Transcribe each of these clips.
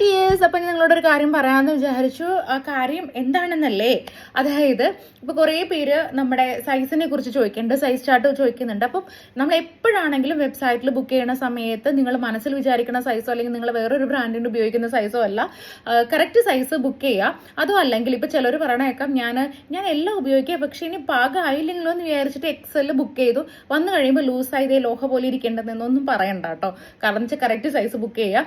Dears, അപ്പം ഞാൻ നിങ്ങളോടൊരു കാര്യം പറയാമെന്ന് വിചാരിച്ചു. ആ കാര്യം എന്താണെന്നല്ലേ, അതായത് ഇപ്പോൾ കുറേ പേര് നമ്മുടെ സൈസിനെ കുറിച്ച് ചോദിക്കുന്നുണ്ട്, സൈസ് ചാർട്ട് ചോദിക്കുന്നുണ്ട്. അപ്പം നമ്മൾ എപ്പോഴാണെങ്കിലും വെബ്സൈറ്റിൽ ബുക്ക് ചെയ്യുന്ന സമയത്ത് നിങ്ങൾ മനസ്സിൽ വിചാരിക്കുന്ന സൈസോ അല്ലെങ്കിൽ നിങ്ങൾ വേറൊരു ബ്രാൻഡിൻ്റെ ഉപയോഗിക്കുന്ന സൈസോ അല്ല, കറക്റ്റ് സൈസ് ബുക്ക് ചെയ്യുക. അതും അല്ലെങ്കിൽ ഇപ്പോൾ ചിലർ പറയണേക്കാം ഞാൻ എല്ലാം ഉപയോഗിക്കുക, പക്ഷേ ഇനി പാകമായില്ലെങ്കിലോ എന്ന് വിചാരിച്ചിട്ട് എക്സലിൽ ബുക്ക് ചെയ്തു, വന്നു കഴിയുമ്പോൾ ലൂസായതേ ലോഹ പോലെ ഇരിക്കേണ്ടതെന്നൊന്നും പറയണ്ട കേട്ടോ. കാരണം വെച്ചാൽ കറക്റ്റ് സൈസ് ബുക്ക് ചെയ്യുക.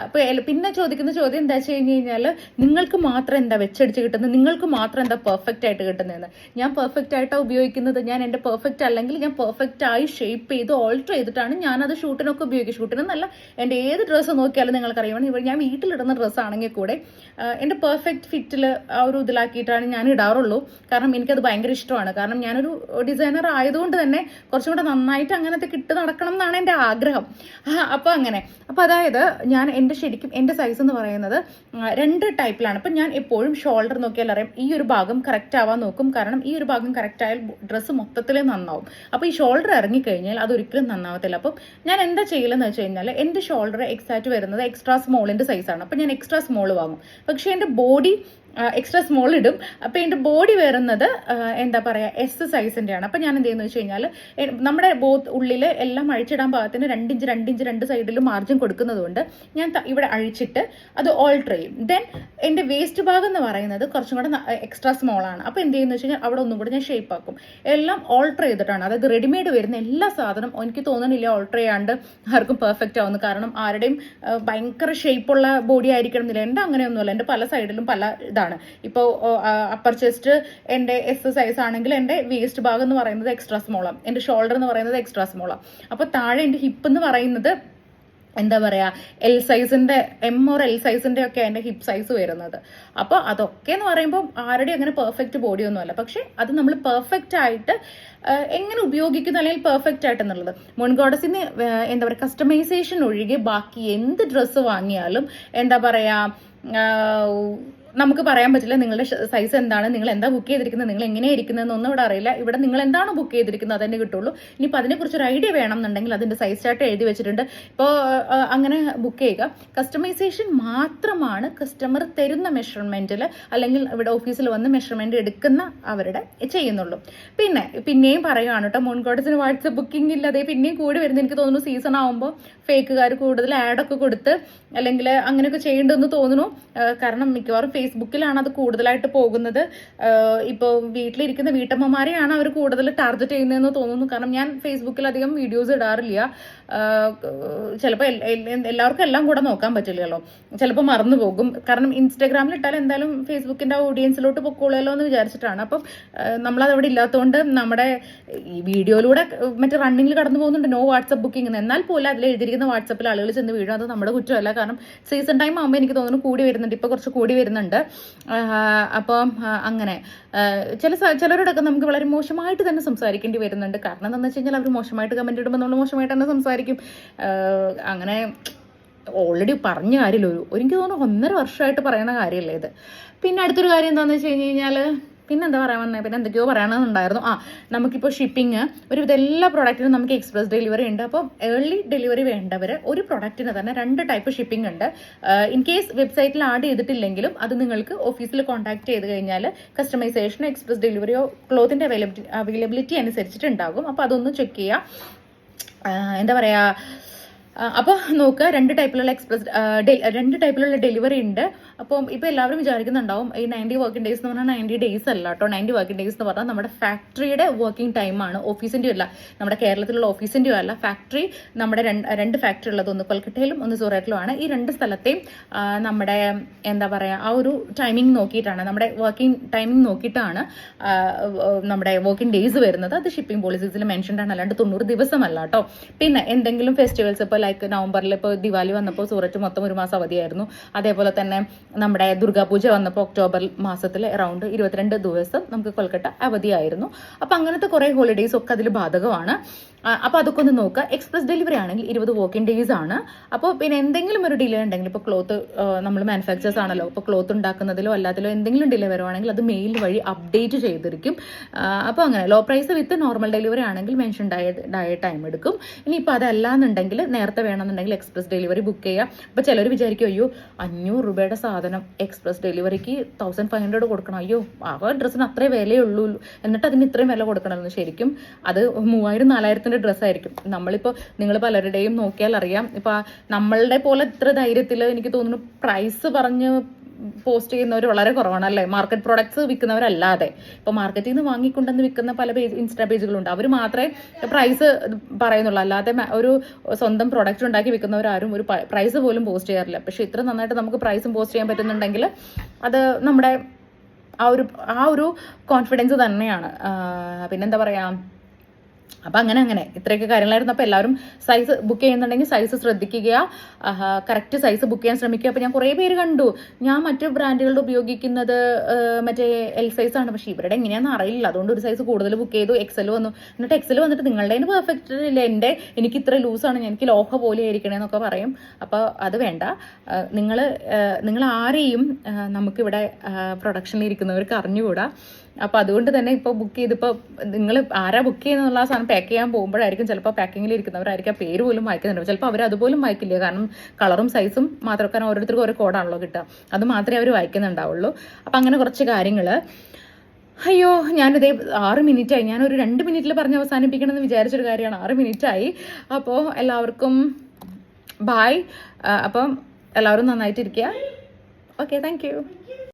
അപ്പോൾ പിന്നെ ചോദിക്കുന്ന ചോദ്യം എന്താ വെച്ച് കഴിഞ്ഞ് കഴിഞ്ഞാൽ, നിങ്ങൾക്ക് മാത്രം എന്താ വെച്ചടിച്ച് കിട്ടുന്നത്, നിങ്ങൾക്ക് മാത്രം എന്താ പെർഫെക്റ്റ് ആയിട്ട് കിട്ടുന്നതെന്ന്. ഞാൻ പെർഫെക്റ്റ് ആയിട്ടാണ് ഉപയോഗിക്കുന്നത്. ഞാൻ എൻ്റെ പെർഫെക്റ്റ് അല്ലെങ്കിൽ ഞാൻ പെർഫെക്റ്റ് ആയി ഷേപ്പ് ചെയ്ത് ഓൾട്ടർ ചെയ്തിട്ടാണ് ഞാനത് ഷൂട്ടിനൊക്കെ ഉപയോഗിക്കുക. ഷൂട്ടിനെന്നല്ല, എൻ്റെ ഏത് ഡ്രസ്സ് നോക്കിയാലും നിങ്ങൾക്കറിയണം, ഇവിടെ ഞാൻ വീട്ടിലിടുന്ന ഡ്രസ്സാണെങ്കിൽ കൂടെ എൻ്റെ പെർഫെക്റ്റ് ഫിറ്റിൽ ആ ഒരു ഇതിലാക്കിയിട്ടാണ് ഞാൻ ഇടാറുള്ളൂ. കാരണം എനിക്കത് ഭയങ്കര ഇഷ്ടമാണ്. കാരണം ഞാനൊരു ഡിസൈനർ ആയതുകൊണ്ട് തന്നെ കുറച്ചും കൂടെ നന്നായിട്ട് അങ്ങനത്തെ കിട്ട് നടക്കണം എന്നാണ് എൻ്റെ ആഗ്രഹം. അപ്പോൾ അങ്ങനെ അതായത് ഞാൻ ശരിക്കും എൻ്റെ സൈസ് എന്ന് പറയുന്നത് 2 ടൈപ്പിലാണ്. അപ്പം ഞാൻ എപ്പോഴും ഷോൾഡർ നോക്കിയാൽ അറിയാം, ഈ ഒരു ഭാഗം കറക്റ്റ് ആവാൻ നോക്കും. കാരണം ഈ ഒരു ഭാഗം കറക്റ്റ് ആയാൽ ഡ്രസ്സ് മൊത്തത്തിൽ നന്നാവും. അപ്പോൾ ഈ ഷോൾഡർ ഇറങ്ങിക്കഴിഞ്ഞാൽ അതൊരിക്കലും നന്നാവത്തില്ല. അപ്പം ഞാൻ എന്താ ചെയ്യലെന്ന് വെച്ച് കഴിഞ്ഞാൽ, എൻ്റെ ഷോൾഡർ എക്സാക്റ്റ് വരുന്നത് എക്സ്ട്രാ സ്മോളിൻ്റെ സൈസാണ്. അപ്പം ഞാൻ എക്സ്ട്രാ സ്മോൾ വാങ്ങും. പക്ഷേ എൻ്റെ ബോഡി എക്സ്ട്രാ സ്മോൾ ഇടും. അപ്പോൾ എൻ്റെ ബോഡി വരുന്നത് എന്താ പറയുക, എസ് സൈസിൻ്റെയാണ്. അപ്പം ഞാൻ എന്ത് ചെയ്യുന്നത് വെച്ച് കഴിഞ്ഞാൽ, നമ്മുടെ ഉള്ളിൽ എല്ലാം അഴിച്ചിടാൻ പാകത്തിന് 2 ഇഞ്ച് 2 ഇഞ്ച് 2 സൈഡിലും മാർജിൻ കൊടുക്കുന്നതുകൊണ്ട് ഞാൻ ഇവിടെ അഴിച്ചിട്ട് അത് ഓൾട്ടർ ചെയ്യും. ദെൻ എൻ്റെ വേസ്റ്റ് ഭാഗം എന്ന് പറയുന്നത് കുറച്ചും കൂടെ എക്സ്ട്രാ സ്മോൾ ആണ്. അപ്പോൾ എന്ത് ചെയ്യുന്നത് വെച്ച് കഴിഞ്ഞാൽ അവിടെ ഒന്നും കൂടെ ഞാൻ ഷേപ്പ് ആക്കും. എല്ലാം ഓൾട്ടർ ചെയ്തിട്ടാണ്. അതായത് റെഡിമെയ്ഡ് വരുന്ന എല്ലാ സാധനം എനിക്ക് തോന്നുന്നില്ല ഓൾട്ടർ ചെയ്യാണ്ട് ആർക്കും പെർഫെക്റ്റ് ആവുന്നു. കാരണം ആരുടെയും ഭയങ്കര ഷേപ്പുള്ള ബോഡി ആയിരിക്കണം എന്നില്ല. എൻ്റെ അങ്ങനെയൊന്നുമല്ല. എൻ്റെ പല സൈഡിലും പല ഇതാണ്. ഇപ്പോൾ അപ്പർ ചെസ്റ്റ് എൻ്റെ എസ് സൈസ് ആണെങ്കിൽ എൻ്റെ വേസ്റ്റ് ഭാഗം എന്ന് പറയുന്നത് എക്സ്ട്രാ സ്മോളാണ്, എൻ്റെ ഷോൾഡർ എന്ന് പറയുന്നത് എക്സ്ട്രാ സ്മോളാണ്. അപ്പോൾ താഴെ എൻ്റെ ഹിപ്പ് എന്ന് പറയുന്നത് എന്താ പറയുക, എൽ സൈസിൻ്റെ എൽ സൈസിൻ്റെ ഒക്കെ എൻ്റെ ഹിപ്പ് സൈസ് വരുന്നത്. അപ്പോൾ അതൊക്കെ എന്ന് പറയുമ്പോൾ ആരുടെയും അങ്ങനെ പെർഫെക്റ്റ് ബോഡി ഒന്നുമല്ല. പക്ഷെ അത് നമ്മൾ പെർഫെക്റ്റ് ആയിട്ട് എങ്ങനെ ഉപയോഗിക്കുന്നു, അല്ലെങ്കിൽ പെർഫെക്റ്റ് ആയിട്ട് എന്നുള്ളത്. മോൺഗോഡസിന് എന്താ പറയുക, കസ്റ്റമൈസേഷൻ ഒഴികെ ബാക്കി എന്ത് ഡ്രസ്സ് വാങ്ങിയാലും എന്താ പറയുക, നമുക്ക് പറയാൻ പറ്റില്ല നിങ്ങളുടെ സൈസ് എന്താണ്, നിങ്ങൾ എന്താ ബുക്ക് ചെയ്തിരിക്കുന്നത്, നിങ്ങൾ എങ്ങനെയാണ് ഇരിക്കുന്നതെന്നൊന്നും ഇവിടെ അറിയില്ല. ഇവിടെ നിങ്ങൾ എന്താണ് ബുക്ക് ചെയ്തിരിക്കുന്നത് അതന്നെ കിട്ടുള്ളൂ. ഇനിയിപ്പോൾ അതിനെക്കുറിച്ചൊരു ഐഡിയ വേണമെന്നുണ്ടെങ്കിൽ അതിൻ്റെ സൈസ് ചാർട്ട് എഴുതി വെച്ചിട്ടുണ്ട്. ഇപ്പോൾ അങ്ങനെ ബുക്ക് ചെയ്യുക. കസ്റ്റമൈസേഷൻ മാത്രമാണ് കസ്റ്റമർ തരുന്ന മെഷർമെൻറ്റിൽ, അല്ലെങ്കിൽ ഇവിടെ ഓഫീസിൽ വന്ന് മെഷർമെൻറ്റ് എടുക്കുന്ന അവരുടെ ചെയ്യുന്നുള്ളൂ. പിന്നെയും പറയുകയാണ് കേട്ടോ, മോൺഗോഡസിന് വാട്സപ്പ് ബുക്കിംഗ് ഇല്ലാതെ പിന്നെയും കൂടി വരുന്നത്. എനിക്ക് തോന്നുന്നു സീസൺ ആകുമ്പോൾ ഫേക്കുകാർ കൂടുതൽ ആഡൊക്കെ കൊടുത്ത് അല്ലെങ്കിൽ അങ്ങനെയൊക്കെ ചെയ്യേണ്ടതെന്ന് തോന്നുന്നു. കാരണം മിക്കവാറും ഫേസ്ബുക്കിലാണ് അത് കൂടുതലായിട്ട് പോകുന്നത്. ഇപ്പോൾ വീട്ടിലിരിക്കുന്ന വീട്ടമ്മമാരെയാണ് അവർ കൂടുതൽ ടാർഗറ്റ് ചെയ്യുന്നതെന്ന് തോന്നുന്നു. കാരണം ഞാൻ ഫേസ്ബുക്കിൽ അധികം വീഡിയോസ് ഇടാറില്ല. ചിലപ്പോൾ എല്ലാവർക്കും എല്ലാം കൂടെ നോക്കാൻ പറ്റില്ലല്ലോ, ചിലപ്പോൾ മറന്നു പോകും. കാരണം ഇൻസ്റ്റാഗ്രാമിൽ ഇട്ടാൽ എന്തായാലും ഫേസ്ബുക്കിൻ്റെ ഓഡിയൻസിലോട്ട് പൊക്കോളുമല്ലോ എന്ന് വിചാരിച്ചിട്ടാണ്. അപ്പം നമ്മളത് അവിടെ ഇല്ലാത്തതുകൊണ്ട് നമ്മുടെ ഈ വീഡിയോയിലൂടെ മറ്റേ റണ്ണിങ്ങിൽ കടന്നു പോകുന്നുണ്ട് നോ വാട്സപ്പ് ബുക്കിംഗ് എന്ന്. എന്നാൽ പോലും അതിൽ എഴുതിയിരിക്കുന്ന വാട്സപ്പിൽ ആളുകൾ ചെന്ന് വീഴും. അത് നമ്മുടെ കുറ്റമല്ല. കാരണം സീസൺ ടൈം ആകുമ്പോൾ എനിക്ക് തോന്നുന്നു കൂടി വരുന്നുണ്ട്. ഇപ്പോൾ കുറച്ച് കൂടി വരുന്നുണ്ട്. അപ്പം അങ്ങനെ ചിലരോടൊക്കെ നമുക്ക് വളരെ മോശമായിട്ട് തന്നെ സംസാരിക്കേണ്ടി വരുന്നുണ്ട്. കാരണം എന്താണെന്ന് വെച്ച് കഴിഞ്ഞാൽ അവർ മോശമായിട്ട് കമൻറ്റ് ഇടുമ്പോൾ നമ്മൾ മോശമായിട്ട് തന്നെ സംസാരിക്കും. അങ്ങനെ ഓൾറെഡി പറഞ്ഞ കാര്യമില്ല. എനിക്ക് തോന്നുന്നു 1.5 വർഷമായിട്ട് പറയുന്ന കാര്യമല്ലേ ഇത്. പിന്നെ അടുത്തൊരു കാര്യം എന്താണെന്ന് വെച്ച് കഴിഞ്ഞാൽ, പിന്നെന്താ പറയാൻ വന്നത്, പിന്നെ എന്തൊക്കെയോ പറയണമെന്നുണ്ടായിരുന്നു. നമുക്കിപ്പോൾ ഷിപ്പിംഗ് ഒരുവിധ എല്ലാ പ്രോഡക്റ്റിനും നമുക്ക് എക്സ്പ്രസ് ഡെലിവറി ഉണ്ട്. അപ്പം ഏർലി ഡെലിവറി വേണ്ടവർ ഒരു പ്രൊഡക്റ്റിന് തന്നെ 2 ടൈപ്പ് ഷിപ്പിംഗ് ഉണ്ട്. ഇൻ കേസ് വെബ്സൈറ്റിൽ ആഡ് ചെയ്തിട്ടില്ലെങ്കിലും അത് നിങ്ങൾക്ക് ഓഫീസിൽ കോൺടാക്ട് ചെയ്ത് കഴിഞ്ഞാൽ കസ്റ്റമൈസേഷനോ എക്സ്പ്രസ് ഡെലിവറിയോ ക്ലോത്തിൻ്റെ അവൈലബിലിറ്റി അനുസരിച്ചിട്ടുണ്ടാകും. അപ്പോൾ അതൊന്ന് ചെക്ക് ചെയ്യുക. എന്താ പറയുക, അപ്പോൾ നോക്കുക, 2 ടൈപ്പിലുള്ള ഡെലിവറി ഉണ്ട്. അപ്പം ഇപ്പോൾ എല്ലാവരും വിചാരിക്കുന്നുണ്ടാവും ഈ 90 വർക്കിംഗ് ഡേയ്സ് എന്ന് പറഞ്ഞാൽ 90 ഡേയ്സ് അല്ല കേട്ടോ. 90 വർക്കിംഗ് ഡേയ്സ് എന്ന് പറഞ്ഞാൽ നമ്മുടെ ഫാക്ടറിയുടെ വർക്കിംഗ് ടൈമാണ്, ഓഫീസിൻ്റെയും അല്ല, നമ്മുടെ കേരളത്തിലുള്ള ഓഫീസിൻ്റെയും അല്ല. ഫാക്ടറി നമ്മുടെ രണ്ട് ഫാക്ടറി ഉള്ളത്, ഒന്ന് കൊൽക്കട്ടയിലും ഒന്ന് സൂററ്റിലുമാണ്. ഈ 2 സ്ഥലത്തെയും നമ്മുടെ എന്താ പറയുക, ആ ഒരു ടൈമിംഗ് നോക്കിയിട്ടാണ്, നമ്മുടെ വർക്കിംഗ് ടൈമിംഗ് നോക്കിയിട്ടാണ് നമ്മുടെ വർക്കിംഗ് ഡേയ്സ് വരുന്നത്. അത് ഷിപ്പിംഗ് പോളിസീസിൽ മെൻഷൻഡ് ആണ്, അല്ലാണ്ട് 90 ദിവസമല്ല കേട്ടോ. പിന്നെ എന്തെങ്കിലും ഫെസ്റ്റിവൽസ്, ഇപ്പോൾ ലൈക്ക് നവംബറിൽ ഇപ്പോൾ ദിവാലി വന്നപ്പോൾ സൂററ്റ് മൊത്തം 1 മാസം അവധിയായിരുന്നു. അതേപോലെ തന്നെ നമ്മുടെ ദുർഗാപൂജ വന്നപ്പോൾ ഒക്ടോബർ മാസത്തിൽ അറൗണ്ട് 22 ദിവസം നമുക്ക് കൊൽക്കട്ട അവധിയായിരുന്നു. അപ്പോൾ അങ്ങനത്തെ കുറേ ഹോളിഡേയ്സ് ഒക്കെ അതിൽ ബാധകമാണ്. അപ്പോൾ അതൊക്കെ ഒന്ന് നോക്കുക. എക്സ്പ്രസ് ഡെലിവറി ആണെങ്കിൽ 20 വർക്കിംഗ് ഡേയ്സ് ആണ്. അപ്പോൾ പിന്നെ എന്തെങ്കിലും ഒരു ഡിലേ ഉണ്ടെങ്കിൽ, ഇപ്പോൾ ക്ലോത്ത് നമ്മൾ മാനുഫാക്ചേഴ്സ് ആണല്ലോ, ഇപ്പോൾ ക്ലോത്ത് ഉണ്ടാക്കുന്നതിലോ അല്ലാതിലോ എന്തെങ്കിലും ഡിലേ വരുവാണെങ്കിൽ അത് മെയിൽ വഴി അപ്ഡേറ്റ് ചെയ്തിരിക്കും. അപ്പോൾ അങ്ങനെ low price with normal delivery ആണെങ്കിൽ മെൻഷൻഡ് ആയ ടൈം എടുക്കും. ഇനിയിപ്പോൾ അതല്ലാന്നുണ്ടെങ്കിൽ നേരത്തെ നേരത്തെ വേണമെന്നുണ്ടെങ്കിൽ എക്സ്പ്രസ് ഡെലിവറി ബുക്ക് ചെയ്യുക. അപ്പോൾ ചിലർ വിചാരിക്കും അയ്യോ 500 രൂപയുടെ സാധനം എക്സ്പ്രസ് ഡെലിവറിക്ക് 1500 കൊടുക്കണം, അയ്യോ ആ ഡ്രസ്സിന് അത്രേ വിലയുള്ളൂ എന്നിട്ട് അതിന് ഇത്രയും വില കൊടുക്കണമെന്ന്. ശരിക്കും അത് 3000-4000 ഡ്രസ്സായിരിക്കും. നമ്മളിപ്പോൾ നിങ്ങൾ പലരുടെയും നോക്കിയാൽ അറിയാം, ഇപ്പോൾ നമ്മളുടെ പോലെ ഇത്ര ധൈര്യത്തിൽ എനിക്ക് തോന്നുന്നു പ്രൈസ് പറഞ്ഞ് പോസ്റ്റ് ചെയ്യുന്നവർ വളരെ കുറവാണ് അല്ലേ, മാർക്കറ്റ് പ്രൊഡക്ട്സ് വിൽക്കുന്നവരല്ലാതെ. ഇപ്പോൾ മാർക്കറ്റിൽ നിന്ന് വാങ്ങിക്കൊണ്ടെന്ന് വിൽക്കുന്ന പല ഇൻസ്റ്റാ പേജുകളുണ്ട്, അവർ മാത്രമേ പ്രൈസ് പറയുന്നുള്ളൂ, അല്ലാതെ ഒരു സ്വന്തം പ്രൊഡക്റ്റ് ഉണ്ടാക്കി വിൽക്കുന്നവരാരും ഒരു പ്രൈസ് പോലും പോസ്റ്റ് ചെയ്യാറില്ല. പക്ഷേ ഇത്ര നന്നായിട്ട് നമുക്ക് പ്രൈസും പോസ്റ്റ് ചെയ്യാൻ പറ്റുന്നുണ്ടെങ്കിൽ അത് നമ്മുടെ ആ ഒരു കോൺഫിഡൻസ് തന്നെയാണ്. പിന്നെന്താ പറയുക, അപ്പം അങ്ങനെ ഇത്രയൊക്കെ കാര്യങ്ങളായിരുന്നു. അപ്പോൾ എല്ലാവരും സൈസ് ബുക്ക് ചെയ്യുന്നുണ്ടെങ്കിൽ സൈസ് ശ്രദ്ധിക്കുക, കറക്റ്റ് സൈസ് ബുക്ക് ചെയ്യാൻ ശ്രമിക്കുക. അപ്പോൾ ഞാൻ കുറേ പേര് കണ്ടു, ഞാൻ മറ്റു ബ്രാൻഡുകളുടെ ഉപയോഗിക്കുന്നത് മറ്റേ എൽ സൈസാണ്, പക്ഷേ ഇവരുടെ എങ്ങനെയാണെന്ന് അറിയില്ല, അതുകൊണ്ട് ഒരു സൈസ് കൂടുതൽ ബുക്ക് ചെയ്തു, എക്സൽ വന്നു. എന്നിട്ട് എക്സൽ വന്നിട്ട് നിങ്ങളുടെ പെർഫെക്റ്റ് ഇല്ല, എനിക്ക് ഇത്ര ലൂസാണ്, എനിക്ക് ലോഹ പോലെ ആയിരിക്കണേന്നൊക്കെ പറയും. അപ്പോൾ അത് വേണ്ട. നിങ്ങൾ ആരെയും നമുക്കിവിടെ പ്രൊഡക്ഷനിൽ ഇരിക്കുന്നവർക്ക് അറിഞ്ഞുകൂടാ. അപ്പോൾ അതുകൊണ്ട് തന്നെ ഇപ്പോൾ ബുക്ക് ചെയ്തിപ്പോൾ നിങ്ങൾ ആരാ ബുക്ക് ചെയ്യുന്നുള്ള ആ സാധനം പാക്ക് ചെയ്യാൻ പോകുമ്പോഴായിരിക്കും ചിലപ്പോൾ പാക്കിങ്ങിൽ ഇരിക്കുന്നവരായിരിക്കും ആ പേര് പോലും വായിക്കുന്നുണ്ടാവും. ചിലപ്പോൾ അവർ അതുപോലും വായിക്കില്ല, കാരണം കളറും സൈസും മാത്രം, കാരണം ഓരോരുത്തർക്കും ഓരോ കോഡാണല്ലോ കിട്ടുക, അത് മാത്രമേ അവർ വായിക്കുന്നുണ്ടാവുള്ളൂ. അപ്പം അങ്ങനെ കുറച്ച് കാര്യങ്ങൾ. അയ്യോ ഞാനിതേ 6 മിനിറ്റായി, ഞാനൊരു 2 മിനിറ്റിൽ പറഞ്ഞ് അവസാനിപ്പിക്കണമെന്ന് വിചാരിച്ചൊരു കാര്യമാണ്, 6 മിനിറ്റായി. അപ്പോൾ എല്ലാവർക്കും ബായ്. അപ്പം എല്ലാവരും നന്നായിട്ടിരിക്കുക. Okay, thank you.